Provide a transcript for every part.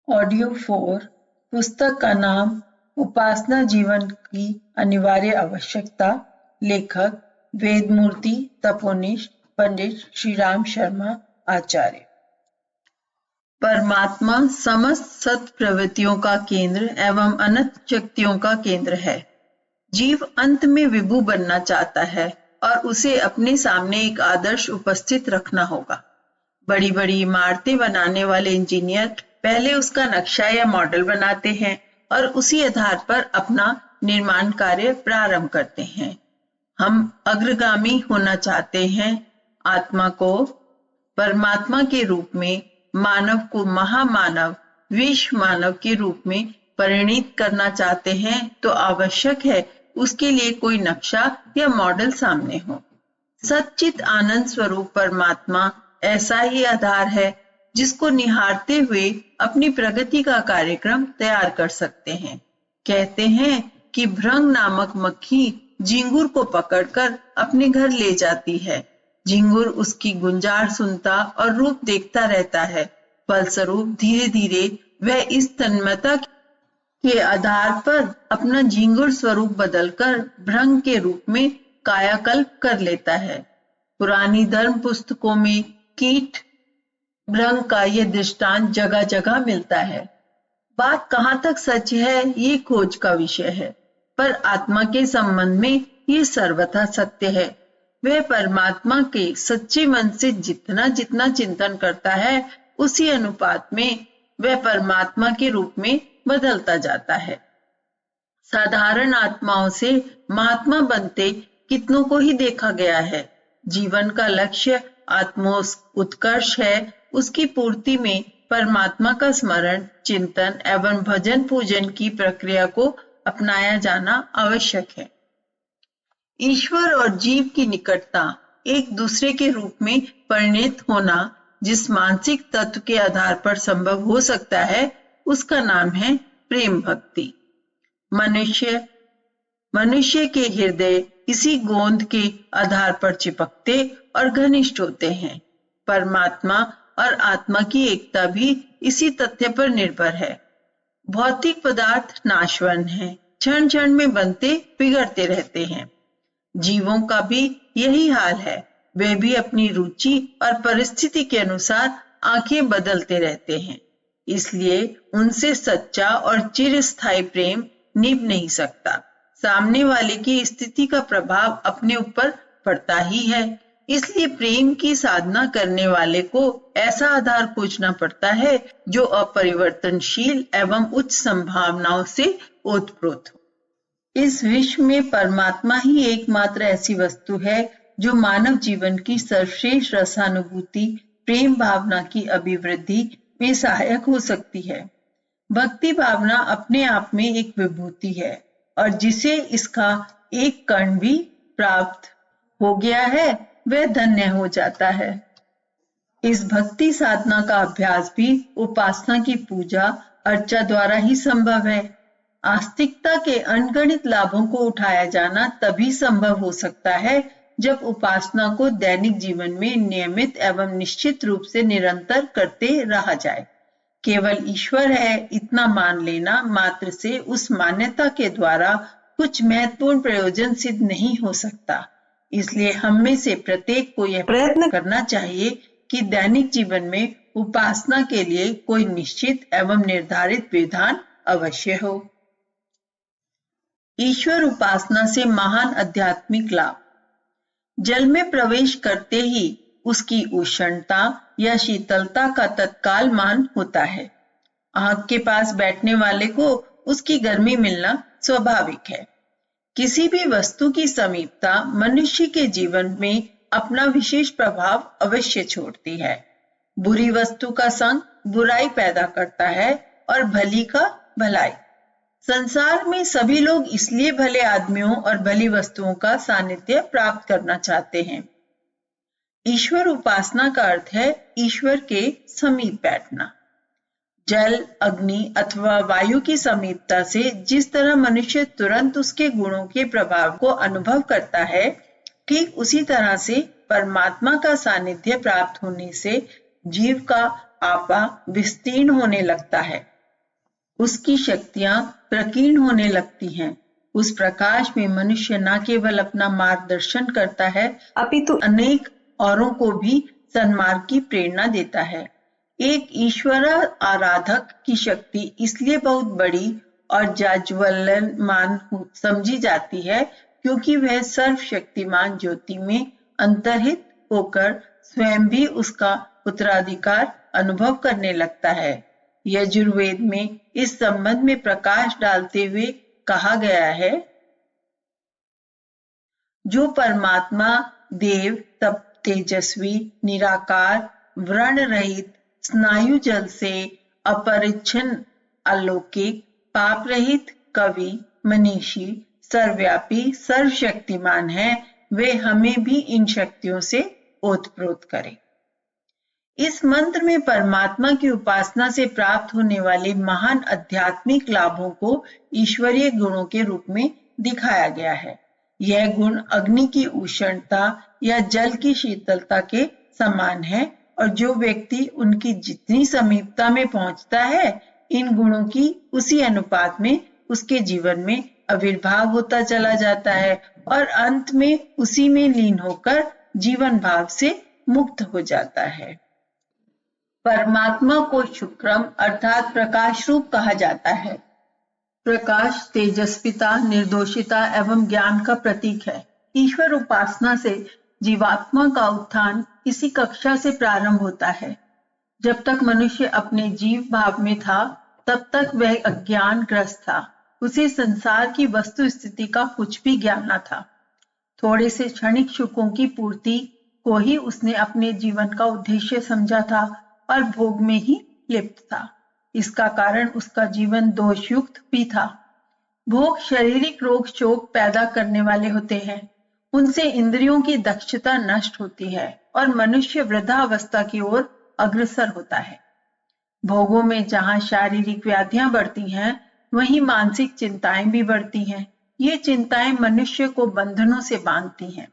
Audio 4 पुस्तक का नाम उपासना जीवन की अनिवार्य आवश्यकता। लेखक वेदमूर्ति तपोनिष्ठ पंडित श्री राम शर्मा आचार्य। परमात्मा समस्त सत प्रवृत्तियों का केंद्र एवं अनंत शक्तियों का केंद्र है। जीव अंत में विभु बनना चाहता है और उसे अपने सामने एक आदर्श उपस्थित रखना होगा। बड़ी बड़ी इमारतें बनाने वाले इंजीनियर पहले उसका नक्शा या मॉडल बनाते हैं और उसी आधार पर अपना निर्माण कार्य प्रारंभ करते हैं। हम अग्रगामी होना चाहते हैं, आत्मा को परमात्मा के रूप में, मानव को महामानव विश्व मानव के रूप में परिणित करना चाहते हैं तो आवश्यक है उसके लिए कोई नक्शा या मॉडल सामने हो। सच्चित आनंद स्वरूप परमात्मा ऐसा ही आधार है जिसको निहारते हुए अपनी प्रगति का कार्यक्रम तैयार कर सकते हैं। कहते हैं कि भृंग नामक मक्खी झिंगुर को पकड़कर अपने घर ले जाती है। झिंगुर उसकी गुंजार सुनता और रूप देखता रहता है। फलस्वरूप धीरे धीरे वह इस तन्मयता के आधार पर अपना झिंगुर स्वरूप बदलकर भृंग के रूप में कायाकल्प कर लेता है। पुरानी धर्म पुस्तकों में कीट भृंग का यह दृष्टांत जगह जगह मिलता है। बात कहाँ तक सच है ये खोज का विषय है, पर आत्मा के संबंध में ये सर्वथा सत्य है। वह परमात्मा के सच्चे मन से जितना जितना चिंतन करता है उसी अनुपात में वह परमात्मा के रूप में बदलता जाता है। साधारण आत्माओं से महात्मा बनते कितनों को ही देखा गया है। जीवन का लक्ष्य आत्मोत्कर्ष है। उसकी पूर्ति में परमात्मा का स्मरण, चिंतन एवं भजन पूजन की प्रक्रिया को अपनाया जाना आवश्यक है। ईश्वर और जीव की निकटता, एक दूसरे के रूप में परिणत होना जिस मानसिक तत्व के आधार पर संभव हो सकता है उसका नाम है प्रेम भक्ति। मनुष्य के हृदय इसी गोंद के आधार पर चिपकते और घनिष्ठ होते हैं। परमात्मा और आत्मा की एकता भी इसी तथ्य पर निर्भर है। भौतिक पदार्थ नाशवान हैं, क्षण क्षण में बनते बिगड़ते रहते हैं। जीवों का भी यही हाल है। वे भी अपनी रुचि और परिस्थिति के अनुसार आंखें बदलते रहते हैं। इसलिए उनसे सच्चा और चिरस्थायी प्रेम निभ नहीं सकता। सामने वाले की स्थिति का प्रभाव अपने ऊपर पड़ता ही है। इसलिए प्रेम की साधना करने वाले को ऐसा आधार खोजना पड़ता है जो अपरिवर्तनशील एवं उच्च संभावनाओं से ओतप्रोत हो। इस विश्व में परमात्मा ही एकमात्र ऐसी वस्तु है जो मानव जीवन की सर्वश्रेष्ठ रसानुभूति, प्रेम भावना की अभिवृद्धि में सहायक हो सकती है। भक्ति भावना अपने आप में एक विभूति है और जिसे इसका एक कण भी प्राप्त हो गया है वह धन्य हो जाता है। इस भक्ति साधना का अभ्यास भी उपासना की पूजा अर्चा द्वारा ही संभव है। आस्तिकता के अनगणित लाभों को उठाया जाना तभी संभव हो सकता है जब उपासना को दैनिक जीवन में नियमित एवं निश्चित रूप से निरंतर करते रहा जाए। केवल ईश्वर है इतना मान लेना मात्र से उस मान्यता के द्वारा कुछ महत्वपूर्ण प्रयोजन सिद्ध नहीं हो सकता। इसलिए हम में से प्रत्येक को यह प्रयत्न करना चाहिए कि दैनिक जीवन में उपासना के लिए कोई निश्चित एवं निर्धारित विधान अवश्य हो। ईश्वर उपासना से महान आध्यात्मिक लाभ। जल में प्रवेश करते ही उसकी उष्णता या शीतलता का तत्काल मान होता है। आग के पास बैठने वाले को उसकी गर्मी मिलना स्वाभाविक है। किसी भी वस्तु की समीपता मनुष्य के जीवन में अपना विशेष प्रभाव अवश्य छोड़ती है। बुरी वस्तु का संग बुराई पैदा करता है और भली का भलाई। संसार में सभी लोग इसलिए भले आदमियों और भली वस्तुओं का सानिध्य प्राप्त करना चाहते हैं। ईश्वर उपासना का अर्थ है ईश्वर के समीप बैठना। जल, अग्नि अथवा वायु की समीपता से जिस तरह मनुष्य तुरंत उसके गुणों के प्रभाव को अनुभव करता है, ठीक उसी तरह से परमात्मा का सानिध्य प्राप्त होने से जीव का आपा विस्तीर्ण होने लगता है उसकी शक्तियां प्रकीर्ण होने लगती हैं। उस प्रकाश में मनुष्य न केवल अपना मार्गदर्शन करता है, अपितु अनेक औरों को भी सन्मार्ग की प्रेरणा देता है। एक ईश्वर आराधक की शक्ति इसलिए बहुत बड़ी और जाज्वल्यमान समझी जाती है क्योंकि वह सर्वशक्तिमान ज्योति में अंतर्हित होकर स्वयं भी उसका उत्तराधिकार अनुभव करने लगता है। यजुर्वेद में इस संबंध में प्रकाश डालते हुए कहा गया है, जो परमात्मा देव तप तेजस्वी निराकार व्रण रहित स्नायु जल से अपरिच्छिन्न अलौकिक पाप रहित कवि मनीषी सर्वव्यापी सर्वशक्तिमान है, वे हमें भी इन शक्तियों से ओतप्रोत करें। इस मंत्र में परमात्मा की उपासना से प्राप्त होने वाले महान आध्यात्मिक लाभों को ईश्वरीय गुणों के रूप में दिखाया गया है। यह गुण अग्नि की उष्णता या जल की शीतलता के समान है और जो व्यक्ति उनकी जितनी समीपता में पहुंचता है, इन गुणों की उसी अनुपात में उसके जीवन में आविर्भाव होता चला जाता है और अंत में उसी में लीन होकर जीवन भाव से मुक्त हो जाता है। परमात्मा को शुक्रम अर्थात प्रकाश रूप कहा जाता है। प्रकाश तेजस्विता, निर्दोषिता एवं ज्ञान का प्रतीक है। ईश्वर उपासना से जीवात्मा का उत्थान इसी कक्षा से प्रारंभ होता है। जब तक मनुष्य अपने जीव भाव में था, तब तक वह अज्ञान ग्रस्त था। उसे संसार की वस्तु स्थिति का कुछ भी ज्ञान न था। थोड़े से क्षणिक सुखों की पूर्ति को ही उसने अपने जीवन का उद्देश्य समझा था और भोग में ही लिप्त था। इसका कारण उसका जीवन दोषयुक्त भी था। भोग शारीरिक रोग शोक पैदा करने वाले होते हैं। उनसे इंद्रियों की दक्षता नष्ट होती है और मनुष्य वृद्धावस्था की ओर अग्रसर होता है। भोगों में जहां शारीरिक व्याधियां बढ़ती हैं, वहीं मानसिक चिंताएं भी बढ़ती हैं। ये चिंताएं मनुष्य को बंधनों से बांधती हैं।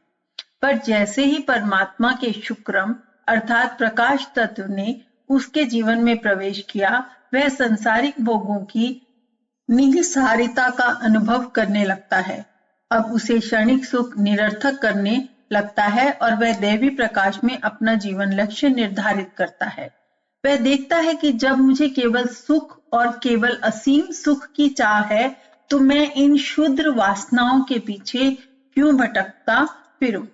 पर जैसे ही परमात्मा के शुक्रम अर्थात प्रकाश तत्व ने उसके जीवन में प्रवेश किया, वह संसारिक भोगों की निहिसारिता का अनुभव करने लगता है। अब उसे क्षणिक सुख निरर्थक करने लगता है और वह दैवी प्रकाश में अपना जीवन लक्ष्य निर्धारित करता है। वह देखता है कि जब मुझे केवल सुख और केवल असीम सुख की चाह है, तो मैं इन क्षुद्र वासनाओं के पीछे क्यों भटकता फिरूं?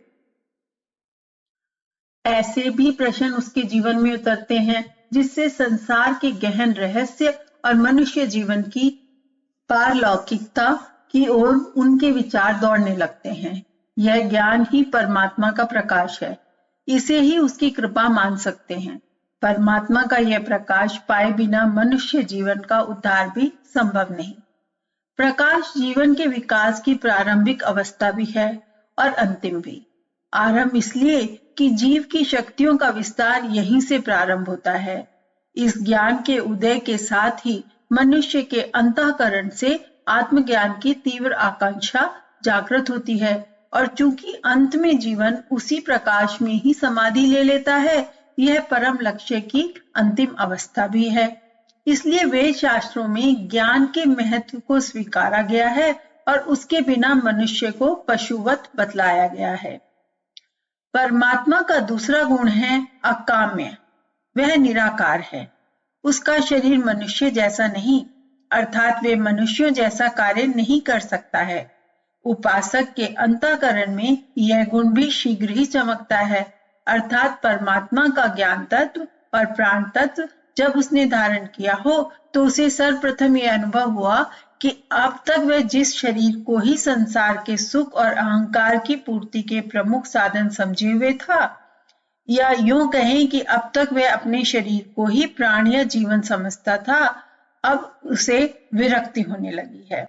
ऐसे भी प्रश्न उसके जीवन में उतरते हैं, जिससे संसार के गहन रहस्य और मनुष्य जीवन की पारलौकिकता की ओर उनके विचार दौड़ने लगते हैं। यह ज्ञान ही परमात्मा का प्रकाश है। इसे ही उसकी कृपा मान सकते हैं। परमात्मा का यह प्रकाश पाए बिना मनुष्य जीवन का उद्धार भी संभव नहीं। प्रकाश जीवन के विकास की प्रारंभिक अवस्था भी है और अंतिम भी। आरंभ इसलिए कि जीव की शक्तियों का विस्तार यहीं से प्रारंभ होता है। इस ज्ञान के उदय के साथ ही मनुष्य के अंतःकरण से आत्मज्ञान की तीव्र आकांक्षा जागृत होती है और चूंकि अंत में जीवन उसी प्रकाश में ही समाधि ले लेता है, यह परम लक्ष्य की अंतिम अवस्था भी है। इसलिए वेद शास्त्रों में ज्ञान के महत्व को स्वीकारा गया है और उसके बिना मनुष्य को पशुवत बतलाया गया है। परमात्मा का दूसरा गुण है अकाम्य। वह निराकार है। उसका शरीर मनुष्य जैसा नहीं, अर्थात वे मनुष्यों जैसा कार्य नहीं कर सकता है। उपासक के अंतःकरण में यह गुण भी शीघ्र ही चमकता है, अर्थात परमात्मा का ज्ञान तत्व और प्राण तत्व जब उसने धारण किया हो, तो उसे सर्वप्रथम यह अनुभव हुआ कि अब तक वह जिस शरीर को ही संसार के सुख और अहंकार की पूर्ति के प्रमुख साधन समझे हुए था, या यूं कहें कि अब तक वह अपने शरीर को ही प्राण या जीवन समझता था, अब उसे विरक्ति होने लगी है।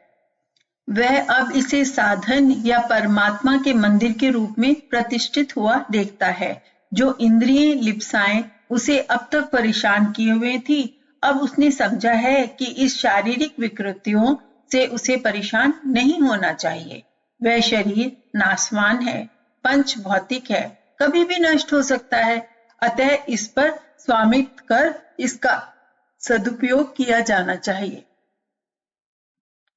वह अब इसे साधन या परमात्मा के मंदिर के रूप में प्रतिष्ठित हुआ देखता है। जो इंद्रिय लिप्साएं उसे अब तक परेशान किए हुए थी, अब उसने समझा है कि इस शारीरिक विकृतियों से उसे परेशान नहीं होना चाहिए। वह शरीर नाशवान है, पंच भौतिक है, कभी भी नष्ट हो सकता है। अतः इस पर स्वामित्व कर इसका सदुपयोग किया जाना चाहिए।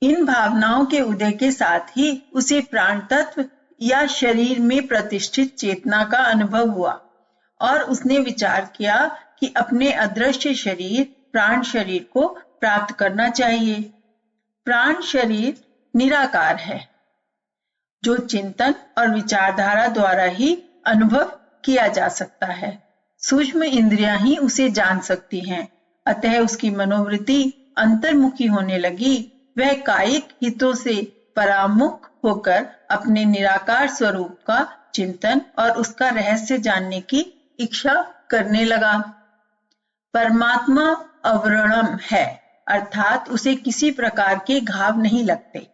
इन भावनाओं के उदय के साथ ही उसे प्राण तत्व या शरीर में प्रतिष्ठित चेतना का अनुभव हुआ और उसने विचार किया कि अपने अदृश्य शरीर प्राण शरीर को प्राप्त करना चाहिए। प्राण शरीर निराकार है जो चिंतन और विचारधारा द्वारा ही अनुभव किया जा सकता है। सूक्ष्म इंद्रियां ही उसे जान सकती हैं, अतः उसकी मनोवृत्ति अंतर्मुखी होने लगी। वह कायिक हितों से परामुख होकर अपने निराकार स्वरूप का चिंतन और उसका रहस्य जानने की इच्छा करने लगा। परमात्मा अवर्णम है, अर्थात उसे किसी प्रकार के घाव नहीं लगते।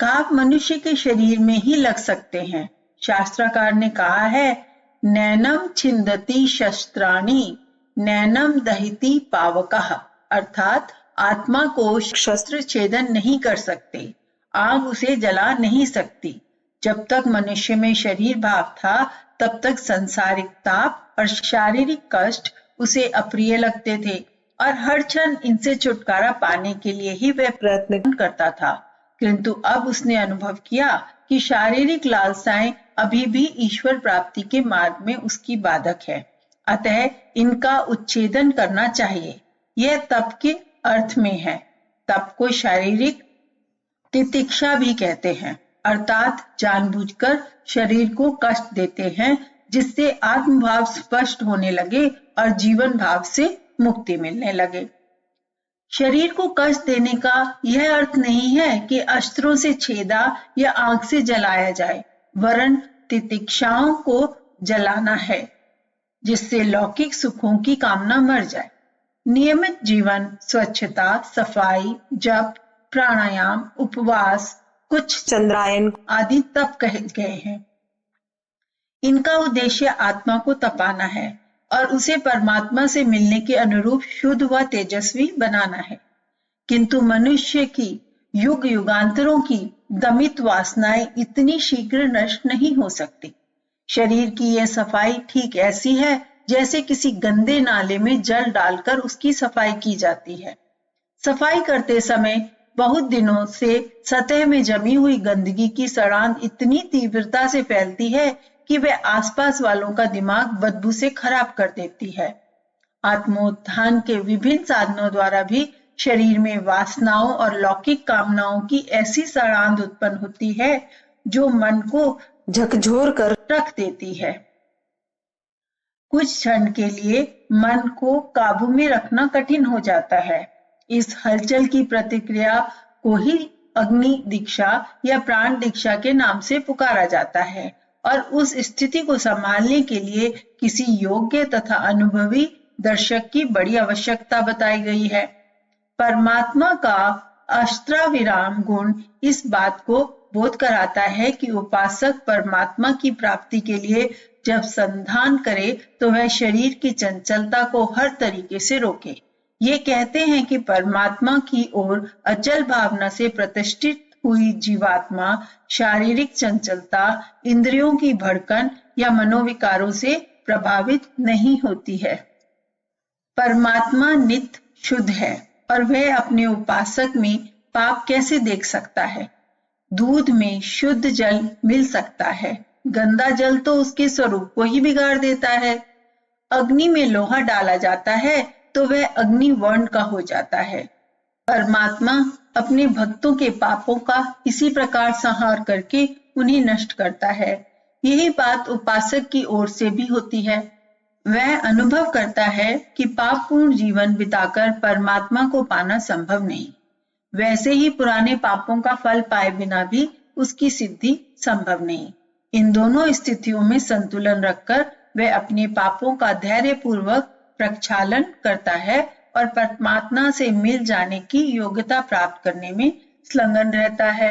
घाव मनुष्य के शरीर में ही लग सकते हैं। शास्त्रकार ने कहा है, नैनम छिंदति शस्त्राणि नैनम दहिति पावकः, अर्थात आत्मा को शस्त्र छेदन नहीं कर सकते, आग उसे जला नहीं सकती। जब तक मनुष्य में शरीर भाव था तब तक सांसारिक ताप और शारीरिक कष्ट उसे अप्रिय लगते थे और हर क्षण इनसे छुटकारा पाने के लिए ही वह प्रयत्न करता था। किंतु अब उसने अनुभव किया कि शारीरिक लालसाएं अभी भी ईश्वर प्राप्ति के मार्ग में उसकी बाधक है, अतः इनका उच्छेदन करना चाहिए। यह तप के अर्थ में है। तप को शारीरिक तितिक्षा भी कहते हैं, अर्थात जानबूझकर शरीर को कष्ट देते हैं जिससे आत्मभाव स्पष्ट होने लगे और जीवन भाव से मुक्ति मिलने लगे। शरीर को कष्ट देने का यह अर्थ नहीं है कि अस्त्रों से छेदा या आग से जलाया जाए, वरन तितिक्षाओं को जलाना है जिससे लौकिक सुखों की कामना मर जाए। नियमित जीवन, स्वच्छता, सफाई, जप, प्राणायाम, उपवास, कुछ चंद्रायन आदि तप कहे गए हैं। इनका उद्देश्य आत्मा को तपाना है और उसे परमात्मा से मिलने के अनुरूप शुद्ध व तेजस्वी बनाना है। किंतु मनुष्य की युग युगांतरों की दमित वासनाएं इतनी शीघ्र नष्ट नहीं हो सकती। शरीर की यह सफाई ठीक ऐसी है जैसे किसी गंदे नाले में जल डालकर उसकी सफाई की जाती है। सफाई करते समय बहुत दिनों से सतह में जमी हुई गंदगी की सड़ांध इतनी तीव्रता से फैलती है कि वह आसपास वालों का दिमाग बदबू से खराब कर देती है। आत्मोत्थान के विभिन्न साधनों द्वारा भी शरीर में वासनाओं और लौकिक कामनाओं की ऐसी सड़ांध उत्पन्न होती है जो मन को झकझोर कर रख देती है। कुछ क्षण के लिए मन को काबू में रखना कठिन हो जाता है। इस हलचल की प्रतिक्रिया को ही अग्नि दीक्षा या प्राण दीक्षा के नाम से पुकारा जाता है और उस स्थिति को संभालने के लिए किसी योग्य तथा अनुभवी दर्शक की बड़ी आवश्यकता बताई गई है। परमात्मा का अष्टाविराम गुण इस बात को बोध कराता है कि उपासक परमात्मा की प्राप्ति के लिए जब संधान करे तो वह शरीर की चंचलता को हर तरीके से रोके। ये कहते हैं कि परमात्मा की ओर अचल भावना से प्रतिष्ठित हुई जीवात्मा शारीरिक चंचलता, इंद्रियों की भड़कन या मनोविकारों से प्रभावित नहीं होती है। परमात्मा नित्य शुद्ध है और वह अपने उपासक में पाप कैसे देख सकता है। दूध में शुद्ध जल मिल सकता है, गंदा जल तो उसके स्वरूप को ही बिगाड़ देता है। अग्नि में लोहा डाला जाता है तो वह अग्नि वर्ण का हो जाता है। परमात्मा अपने भक्तों के पापों का इसी प्रकार संहार करके उन्हें नष्ट करता है। यही बात उपासक की ओर से भी होती है। वह अनुभव करता है कि पापपूर्ण जीवन बिताकर परमात्मा को पाना संभव नहीं। वैसे ही पुराने पापों का फल पाए बिना भी उसकी सिद्धि संभव नहीं। इन दोनों स्थितियों में संतुलन रखकर वह अपने पापों का धैर्यपूर्वक प्रक्षालन करता है और परमात्मा से मिल जाने की योग्यता प्राप्त करने में संलग्न रहता है।